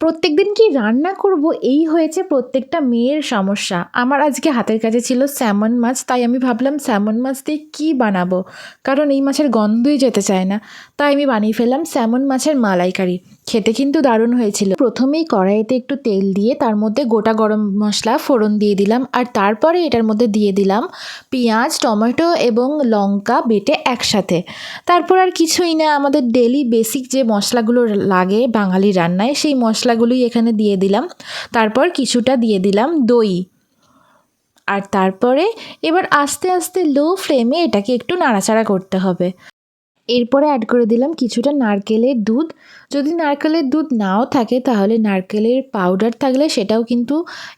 প্রত্যেকদিন কি রান্না করব এই হয়েছে প্রত্যেকটা মেয়ের সমস্যা। আমার আজকে হাতের কাছে ছিল স্যামন মাছ, তাই আমি ভাবলাম স্যামন মাছ দিয়ে কী বানাবো, কারণ এই মাছের গন্ধই যেতে চায় না। তাই আমি বানিয়ে ফেললাম স্যামন মাছের মালাইকারি। খেতে কিন্তু দারুণ হয়েছিল। প্রথমেই কড়াইতে একটু তেল দিয়ে তার মধ্যে গোটা গরম মশলা ফোড়ন দিয়ে দিলাম, আর তারপরে এটার মধ্যে দিয়ে দিলাম পেঁয়াজ, টমেটো এবং লঙ্কা বেটে একসাথে। তারপর আর কিছুই না, আমাদের ডেলি বেসিক যে মশলাগুলো লাগে বাঙালি রান্নায় সেই মশলাগুলোই এখানে দিয়ে দিলাম। তারপর কিছুটা দিয়ে দিলাম দই, আর তারপরে এবার আস্তে আস্তে লো ফ্লেমে এটাকে একটু নাড়াচাড়া করতে হবে। এরপরে অ্যাড করে দিলাম কিছুটা নারকেলের দুধ। যদি নারকেলের দুধ নাও থাকে তাহলে নারকেলের পাউডার থাকলে সেটাও কিন্তু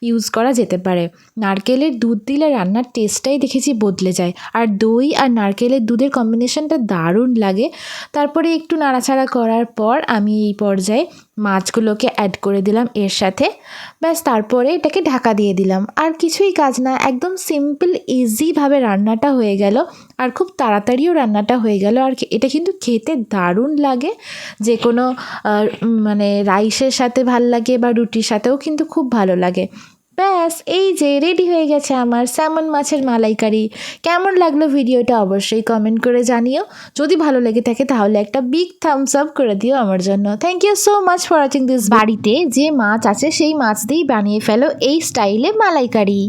ইউজ করা যেতে পারে। নারকেলের দুধ দিলে রান্নার টেস্টটাই দেখেছি বদলে যায়, আর দই আর নারকেলের দুধের কম্বিনেশনটা দারুণ লাগে। তারপরে একটু নাড়াচাড়া করার পর আমি এই পর্যায়ে মাছগুলোকে অ্যাড করে দিলাম এর সাথে। ব্যাস, তারপরে এটাকে ঢাকা দিয়ে দিলাম। আর কিছুই কাজ না, একদম সিম্পল ইজিভাবে রান্নাটা হয়ে গেল, আর খুব তাড়াতাড়িও রান্নাটা হয়ে গেল। আর এটা কিন্তু খেতে দারুণ লাগে, যে কোনো মানে রাইসের সাথে ভাল লাগে বা রুটির সাথেও কিন্তু খুব ভালো লাগে। ব্যাস, এই যে রেডি হয়ে গেছে আমার স্যামন মাছের মালাইকারি। কেমন লাগলো ভিডিওটা অবশ্যই কমেন্ট করে জানিও। যদি ভালো লেগে থাকে তাহলে একটা বিগ থামস আপ করে দিও আমার জন্য। Thank you so much for watching this. বাড়িতে যে মাছ আছে সেই মাছ দিয়েই বানিয়ে ফেলো এই স্টাইলে মালাইকারি।